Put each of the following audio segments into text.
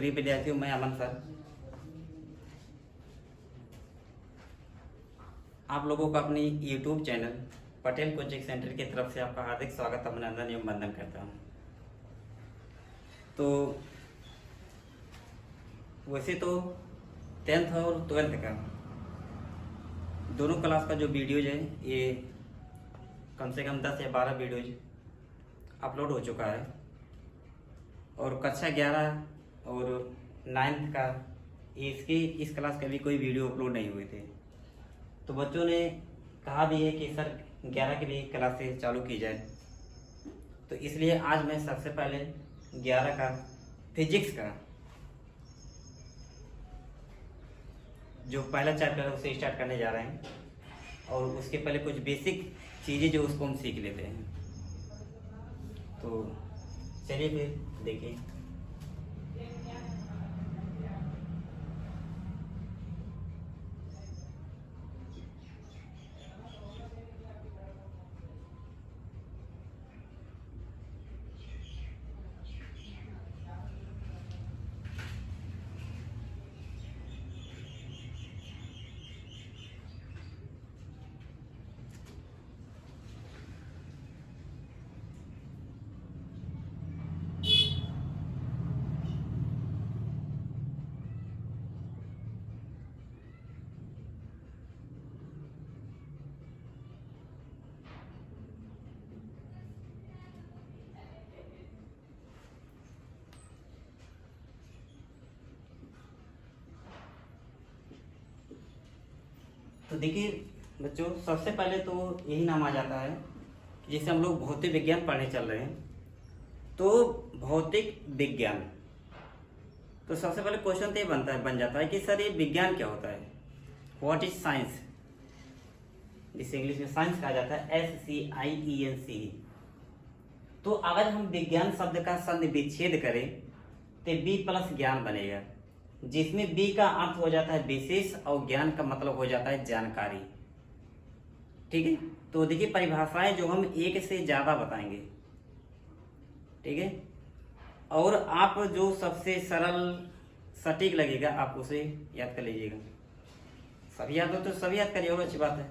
प्रिय विद्यार्थियों, मैं अमन सर आप लोगों को अपनी YouTube channel Patel coaching centre की तरफ से आपका हार्दिक स्वागत, अभिनंदन एवं वंदन करता हूँ। तो वैसे तो 10th और 12th का दोनों क्लास का जो वीडियोज है ये कम से कम 10 या 12 वीडियोज अपलोड हो चुका है और कक्षा 11 और 9th का इस क्लास का भी कोई वीडियो अपलोड नहीं हुए थे। तो बच्चों ने कहा भी है कि सर 11 की भी क्लासेस चालू की जाए, तो इसलिए आज मैं सबसे पहले 11 का फिजिक्स का जो पहला चैप्टर है उसे स्टार्ट करने जा रहे हैं और उसके पहले कुछ बेसिक चीज़ें जो उसको हम सीख लेते हैं। तो चलिए फिर देखिए। तो देखिए बच्चों, सबसे पहले तो यही नाम आ जाता है कि जैसे हम लोग भौतिक विज्ञान पढ़ने चल रहे हैं, तो भौतिक विज्ञान, तो सबसे पहले क्वेश्चन तो ये बन जाता है कि सर ये विज्ञान क्या होता है, व्हाट इज साइंस, जिसे इंग्लिश में साइंस कहा जाता है, SCIENC। तो अगर हम विज्ञान शब्द का संधि विच्छेद करें तो बी प्लस ज्ञान बनेगा, जिसमें बी का अर्थ हो जाता है विशेष और ज्ञान का मतलब हो जाता है जानकारी। ठीक है, तो देखिए परिभाषाएं जो हम एक से ज्यादा बताएंगे, ठीक है, और आप जो सबसे सरल सटीक लगेगा आप उसे याद कर लीजिएगा। सभी याद हो तो सभी याद करिए और अच्छी बात है।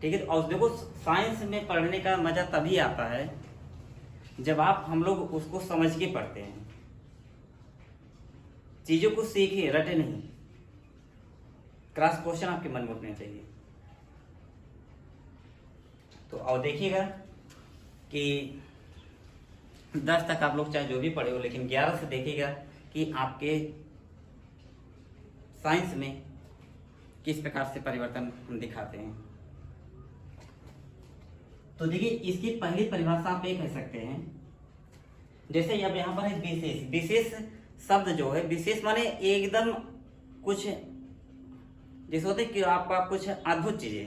ठीक है, और देखो साइंस में पढ़ने का मजा तभी आता है जब हम लोग उसको समझ के पढ़ते हैं, चीजों को सीखे, रटे नहीं। क्रॉस क्वेश्चन आपके मन में उठने चाहिए। तो और देखिएगा कि 10 तक आप लोग चाहे जो भी पढ़े हो, लेकिन 11 से देखिएगा कि आपके साइंस में किस प्रकार से परिवर्तन हम दिखाते हैं। तो देखिए इसकी पहली परिभाषा आप ये कह सकते हैं, जैसे अब यहाँ पर है विशेष। विशेष शब्द जो है, विशेष माने एकदम कुछ जैसे होते कि आपका कुछ अद्भुत चीजें,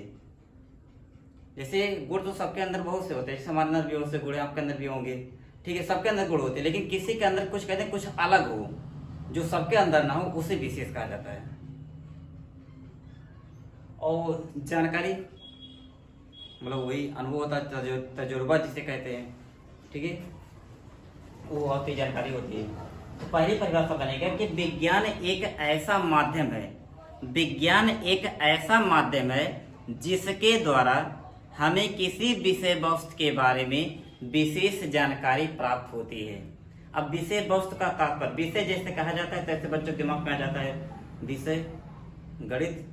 जैसे गुण तो सबके अंदर बहुत से होते हैं, जैसे हमारे अंदर भी बहुत से गुण आपके अंदर भी होंगे, ठीक है, सबके अंदर गुण होते हैं, लेकिन किसी के अंदर कुछ कहते हैं कुछ अलग हो जो सबके अंदर ना हो, उसे विशेष कहा जाता है। और जानकारी मतलब वही अनुभव होता है, तजुर्बा जिसे कहते हैं, ठीक है, वो होती जानकारी होती है। तो पहली परिभाषा बनेगा कि विज्ञान एक ऐसा माध्यम है, विज्ञान एक ऐसा माध्यम है जिसके द्वारा हमें किसी विषय वस्तु के बारे में विशेष जानकारी प्राप्त होती है। अब विषय वस्तु का तात्पर्य, विषय जैसे कहा जाता है तैसे बच्चों के दिमाग में आ जाता है विषय गणित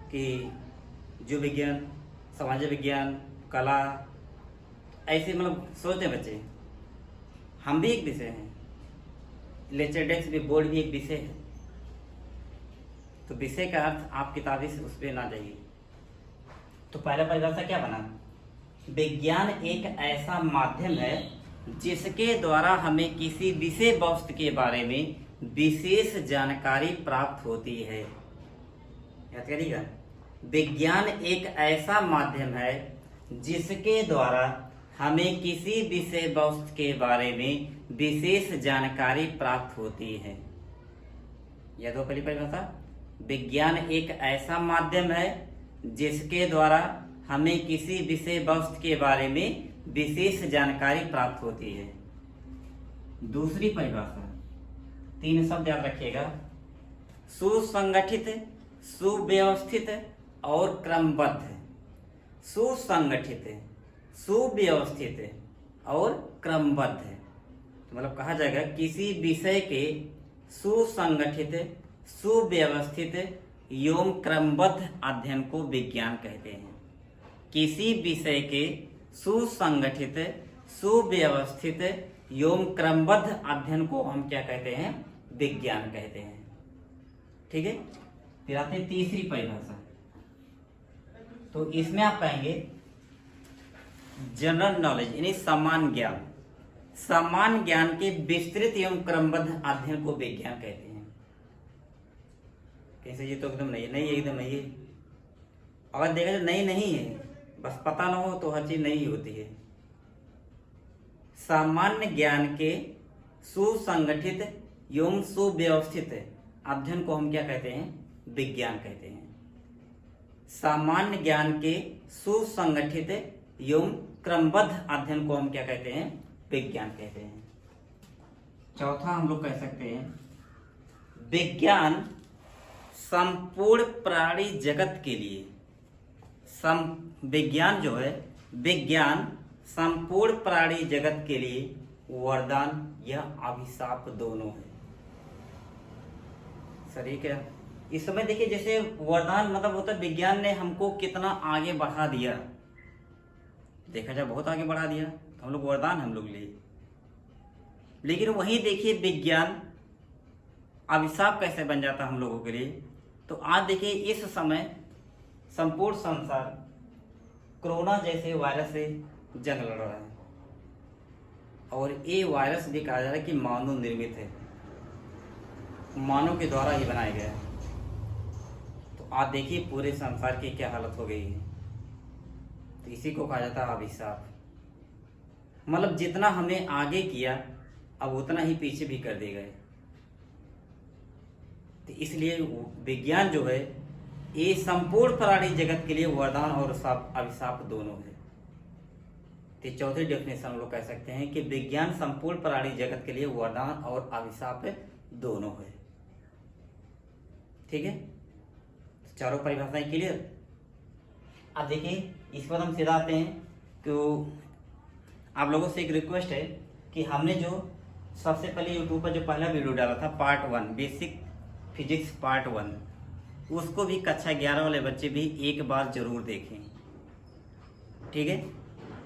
की, जीव विज्ञान, समाज विज्ञान, कला, ऐसे मतलब सोचते हैं बच्चे। हम भी एक विषय हैं, लेक्चर डेस्क भी, बोर्ड भी एक विषय है। तो विषय का अर्थ आप किताबी से उस पर ना जाइए। तो पहला परिभाषा क्या बना, विज्ञान एक ऐसा माध्यम है जिसके द्वारा हमें किसी विषय वस्तु के बारे में विशेष जानकारी प्राप्त होती है। याद करिएगा, विज्ञान एक ऐसा माध्यम है जिसके द्वारा हमें किसी विषय वस्तु के बारे में विशेष जानकारी प्राप्त होती है। यह तो पहली परिभाषा, विज्ञान एक ऐसा माध्यम है जिसके द्वारा हमें किसी विषय वस्तु के बारे में विशेष जानकारी प्राप्त होती है। दूसरी परिभाषा, 3 शब्द याद रखिएगा, सुसंगठित, सुव्यवस्थित और क्रमबद्ध। सुसंगठित, सुव्यवस्थित और क्रमबद्ध। तो मतलब कहा जाएगा किसी विषय के सुसंगठित, सुव्यवस्थित एवं क्रमबद्ध अध्ययन को विज्ञान कहते हैं। किसी विषय के सुसंगठित, सुव्यवस्थित एवं क्रमबद्ध अध्ययन को हम क्या कहते हैं? विज्ञान कहते हैं। ठीक है, फिर आते हैं तीसरी परिभाषा। तो इसमें आप पाएंगे जनरल नॉलेज यानी सामान्य ज्ञान। सामान्य ज्ञान के विस्तृत एवं क्रमबद्ध अध्ययन को विज्ञान कहते हैं। कैसे? ये तो एकदम नहीं है, नहीं एकदम नहीं है। अगर देखा जाए नहीं नहीं है, बस पता ना हो तो हर चीज नहीं होती है। सामान्य ज्ञान के सुसंगठित एवं सुव्यवस्थित अध्ययन को हम क्या कहते हैं? विज्ञान कहते हैं। सामान्य ज्ञान के सुसंगठित एवं क्रमबद्ध अध्ययन को हम क्या कहते हैं? विज्ञान कहते हैं। चौथा हम लोग कह सकते हैं विज्ञान संपूर्ण प्राणी जगत के लिए, विज्ञान जो है, विज्ञान संपूर्ण प्राणी जगत के लिए वरदान या अभिशाप दोनों है। सही क्या? इस समय देखिए, जैसे वरदान मतलब होता है विज्ञान ने हमको कितना आगे बढ़ा दिया, देखा जाए बहुत आगे बढ़ा दिया, तो हम लोग वरदान हम लोग लिए। लेकिन वहीं देखिए विज्ञान अभिशाप कैसे बन जाता हम लोगों के लिए। तो आज देखिए इस समय संपूर्ण संसार कोरोना जैसे वायरस से जंग लड़ रहा है, और ये वायरस भी कहा जा रहा है कि मानव निर्मित है, मानव के द्वारा ही बनाया गया है। तो आप देखिए पूरे संसार की क्या हालत हो गई है। तो इसी को कहा जाता है अभिशाप। मतलब जितना हमें आगे किया अब उतना ही पीछे भी कर दे गए। तो इसलिए विज्ञान जो है ये संपूर्ण प्राणी जगत के लिए वरदान और अभिशाप दोनों है। तो चौथी डेफिनेशन हम लोग कह सकते हैं कि विज्ञान संपूर्ण प्राणी जगत के लिए वरदान और अभिशाप दोनों है। ठीक है, चारों परिभाषाएं क्लियर। अब देखिए इस पर हम सीधा आते हैं। तो आप लोगों से एक रिक्वेस्ट है कि हमने जो सबसे पहले यूट्यूब पर जो पहला वीडियो डाला था पार्ट 1 बेसिक फिजिक्स पार्ट 1, उसको भी कक्षा 11 वाले बच्चे भी एक बार जरूर देखें। ठीक है,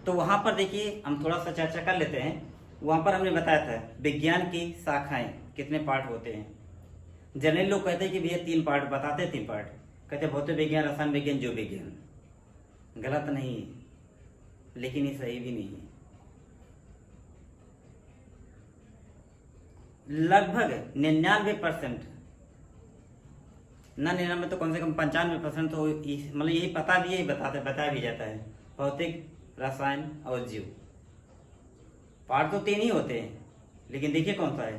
तो वहाँ पर देखिए हम थोड़ा सा चर्चा कर लेते हैं। वहाँ पर हमने बताया था विज्ञान की शाखाएं कितने पार्ट होते हैं। जनरली लोग कहते हैं कि भैया 3 पार्ट बताते हैं, 3 पार्ट कहते हैं भौतिक विज्ञान, रसायन विज्ञान, जीव विज्ञान। गलत नहीं है, लेकिन ये सही भी नहीं है। लगभग 99% ना 99 तो कम से कम 95% तो मतलब यही पता भी, यही बताया भी जाता है भौतिक, रसायन और जीव। पार्ट तो 3 ही होते हैं, लेकिन देखिए कौन सा है।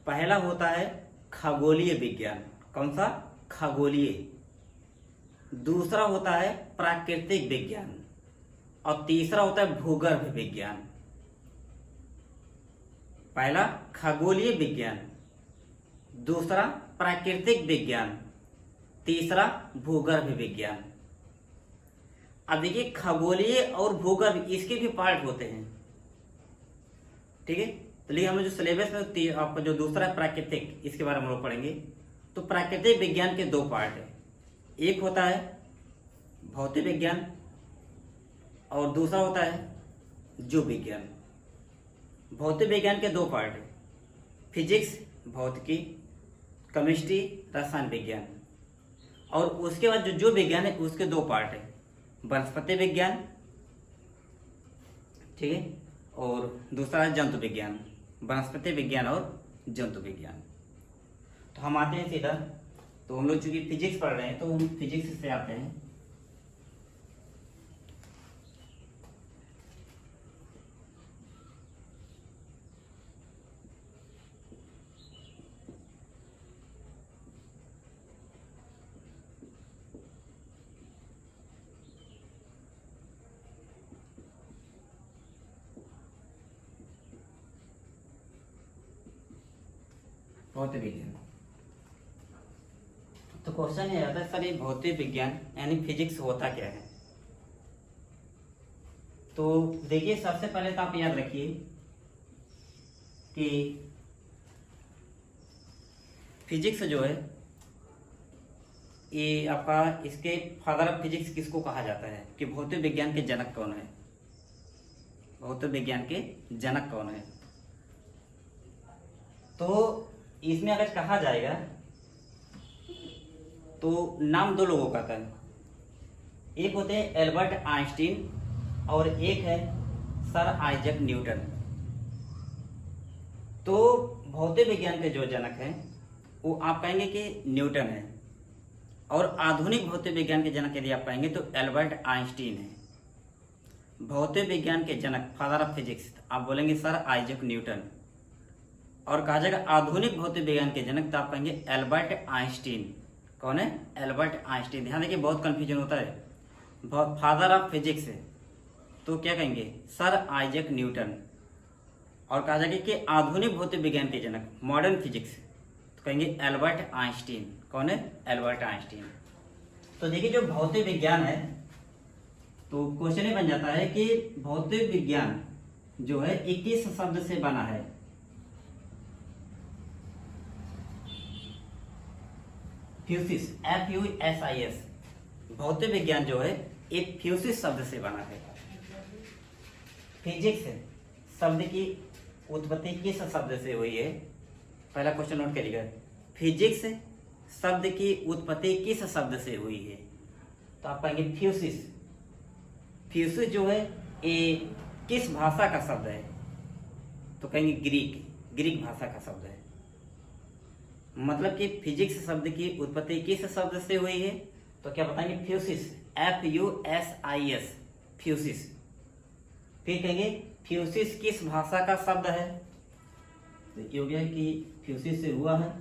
पहला होता है खगोलीय विज्ञान। कौन सा? खगोलीय। दूसरा होता है प्राकृतिक विज्ञान, और तीसरा होता है भूगर्भ विज्ञान। पहला खगोलीय विज्ञान, दूसरा प्राकृतिक विज्ञान, तीसरा भूगर्भ विज्ञान। अब देखिए खगोलीय और भूगर्भ इसके भी पार्ट होते हैं। ठीक है, तो लेकिन हम जो सिलेबस में आपका जो दूसरा प्राकृतिक, इसके बारे में हम लोग पढ़ेंगे। तो प्राकृतिक विज्ञान के 2 पार्ट है, एक होता है भौतिक विज्ञान और दूसरा होता है जीव विज्ञान। भौतिक विज्ञान के 2 पार्ट है, फिजिक्स भौतिकी, केमिस्ट्री रसायन विज्ञान। और उसके बाद जो जीव विज्ञान है उसके 2 पार्ट है, वनस्पति विज्ञान, ठीक है, और दूसरा है जंतु विज्ञान। वनस्पति विज्ञान और जंतु विज्ञान। तो हम आते हैं सीधा, तो हम लोग चूंकि फिजिक्स पढ़ रहे हैं तो हम फिजिक्स से आते हैं। भौतिक विज्ञान। तो क्वेश्चन ये आता है सर, ये भौतिक विज्ञान यानी फिजिक्स होता क्या है? तो देखिए, सबसे पहले तो आप याद रखिए कि फिजिक्स जो है ये आपका, इसके फादर ऑफ फिजिक्स किसको कहा जाता है, कि भौतिक विज्ञान के जनक कौन है? भौतिक विज्ञान के जनक कौन है? तो इसमें अगर कहा जाएगा तो नाम दो लोगों का था। एक होते हैं एल्बर्ट आइंस्टीन और एक है सर आइजैक न्यूटन। तो भौतिक विज्ञान के जो जनक हैं वो आप कहेंगे कि न्यूटन है, और आधुनिक भौतिक विज्ञान के जनक यदि आप कहेंगे तो एल्बर्ट आइंस्टीन है। भौतिक विज्ञान के जनक, फादर ऑफ फिजिक्स, आप बोलेंगे सर आइजैक न्यूटन। और कहा जाएगा आधुनिक भौतिक विज्ञान के जनक, तो आप कहेंगे एल्बर्ट आइंस्टीन। कौन है? Albert Einstein. ध्यान देखिए, बहुत कंफ्यूजन होता है। फादर ऑफ फिजिक्स है तो क्या कहेंगे? Sir Isaac Newton. और कहा जाएगा कि आधुनिक भौतिक विज्ञान के जनक, मॉडर्न फिजिक्स, तो कहेंगे एल्बर्ट आइंस्टीन। कौन है? Albert Einstein. तो देखिए, जो भौतिक विज्ञान है, तो क्वेश्चन ये बन जाता है कि भौतिक विज्ञान जो है 21 शब्द से बना है। फ्यूसिस, FUSIS, भौतिक विज्ञान जो है एक फ्यूसिस शब्द से बना है। फिजिक्स शब्द की उत्पत्ति किस शब्द से हुई है? पहला क्वेश्चन नोट करिएगा, फिजिक्स शब्द की उत्पत्ति किस शब्द से हुई है? तो आप कहेंगे फ्यूसिस। फ्यूसिस जो है ये किस भाषा का शब्द है? तो कहेंगे ग्रीक भाषा का शब्द है। मतलब कि फिजिक्स शब्द की उत्पत्ति किस शब्द से हुई है? तो क्या बताएंगे? फ्यूसिस, FUSIS, फ्यूसिस। फिर कहेंगे फ्यूसिस किस भाषा का शब्द है? तो ये हो गया कि फ्यूसिस से हुआ है,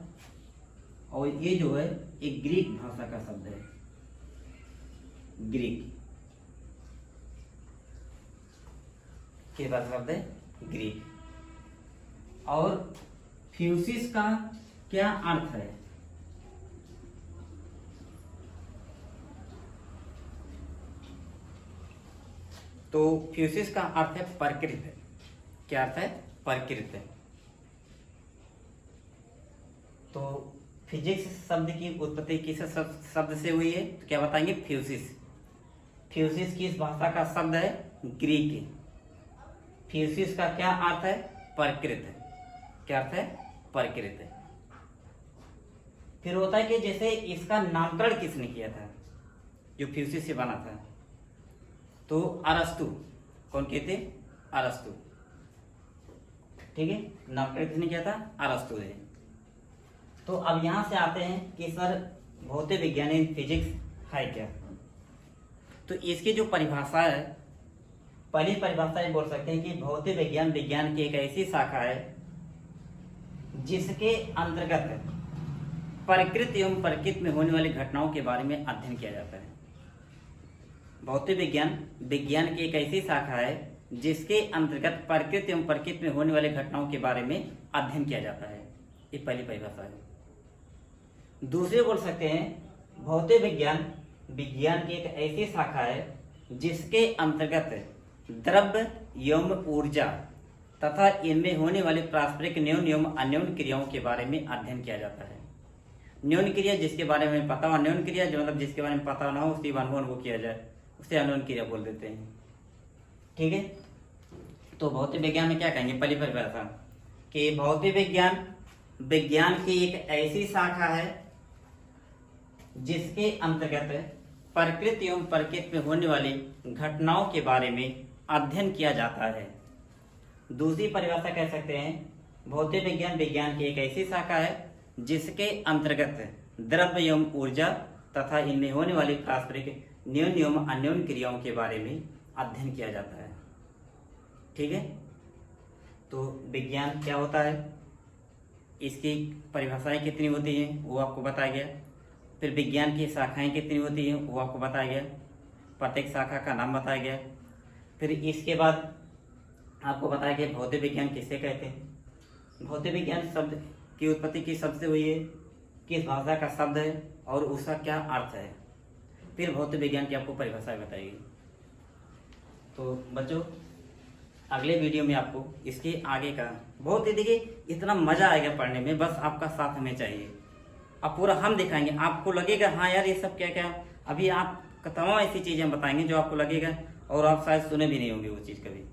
और ये जो है एक ग्रीक भाषा का शब्द है। ग्रीक किस भाषा का शब्द है? ग्रीक। और फ्यूसिस का क्या अर्थ है? तो फ्यूसिस का अर्थ है प्रकृत। क्या अर्थ है? प्रकृत। तो फिजिक्स शब्द की उत्पत्ति किस शब्द से हुई है? तो क्या बताएंगे? फ्यूसिस। फ्यूसिस किस भाषा का शब्द है? ग्रीक। फ्यूसिस का क्या अर्थ है? प्रकृत। क्या अर्थ है? प्रकृत। फिर होता है कि जैसे इसका नामकरण किसने किया था, जो फ्यूसिस से बना था? तो अरस्तु। कौन कहते? अरस्तु। ठीक है, नामकरण किसने किया था? अरस्तु ने। तो अब यहां से आते हैं कि सर भौतिक विज्ञान फिजिक्स है क्या? तो इसकी जो परिभाषा है, पहली परिभाषा ये बोल सकते हैं कि भौतिक विज्ञान विज्ञान की एक ऐसी शाखा है जिसके अंतर्गत प्रकृति एवं प्रकृति में होने वाली घटनाओं के बारे में अध्ययन किया जाता है। भौतिक विज्ञान विज्ञान की एक ऐसी शाखा है जिसके अंतर्गत प्रकृति एवं प्रकृति में होने वाली घटनाओं के बारे में अध्ययन किया जाता है। ये पहली परिभाषा है। दूसरी बोल सकते हैं भौतिक विज्ञान विज्ञान की एक ऐसी शाखा है जिसके अंतर्गत द्रव्य एवं ऊर्जा तथा इनमें होने वाली पारस्परिक न्यून एवं अन्योन क्रियाओं के बारे में अध्ययन किया जाता है। न्यून क्रिया जिसके बारे में पता हो, न्यून क्रिया जो मतलब जिसके बारे में पता ना हो उसकी अनुभव किया जाए, उसे अन्योन क्रिया बोल देते हैं। ठीक है, तो भौतिक विज्ञान में क्या कहेंगे? पहली परिभाषा कि भौतिक विज्ञान विज्ञान की एक ऐसी शाखा है जिसके अंतर्गत प्रकृति एवं प्रकृति में होने वाली घटनाओं के बारे में अध्ययन किया जाता है। दूसरी परिभाषा कह सकते हैं भौतिक विज्ञान विज्ञान की एक ऐसी शाखा है जिसके अंतर्गत द्रव्य एवं ऊर्जा तथा इनमें होने वाली पारस्परिक न्यून एवं अन्योन क्रियाओं के बारे में अध्ययन किया जाता है। ठीक है, तो विज्ञान क्या होता है, इसकी परिभाषाएं कितनी होती हैं वो आपको बताया गया। फिर विज्ञान की शाखाएं कितनी होती हैं वो आपको बताया गया, प्रत्येक शाखा का नाम बताया गया। फिर इसके बाद आपको बताया गया भौतिक विज्ञान किसे कहते हैं। भौतिक विज्ञान शब्द की उत्पत्ति किस शब्द से हुई है, किस भाषा का शब्द है और उसका क्या अर्थ है। फिर भौतिक विज्ञान की आपको परिभाषा बताएगी। तो बच्चों अगले वीडियो में आपको इसके आगे का बहुत ही, देखिए इतना मजा आएगा पढ़ने में, बस आपका साथ हमें चाहिए। अब पूरा हम दिखाएंगे, आपको लगेगा हाँ यार ये सब क्या क्या, अभी आप तमाम ऐसी चीजें बताएंगे जो आपको लगेगा और आप शायद सुने भी नहीं होंगे वो चीज कभी।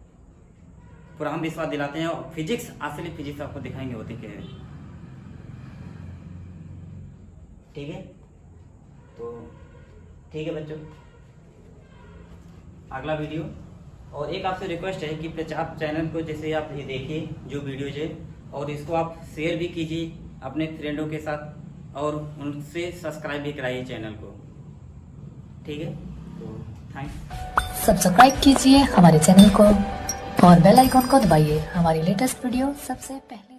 पूरा हम विश्वास दिलाते हैं। और फिजिक्स, असली फिजिक्स आपको दिखाएंगे होती क्या है। ठीक है, तो ठीक है बच्चों, अगला वीडियो। और एक आपसे रिक्वेस्ट है कि आप चैनल को जैसे आप ये देखिए जो वीडियोज है, और इसको आप शेयर भी कीजिए अपने फ्रेंडों के साथ और उनसे सब्सक्राइब भी कराइए चैनल को। ठीक है, तो थैंक्स। सब्सक्राइब कीजिए हमारे चैनल को और बेल आइकॉन को दबाइए हमारी लेटेस्ट वीडियो सबसे पहले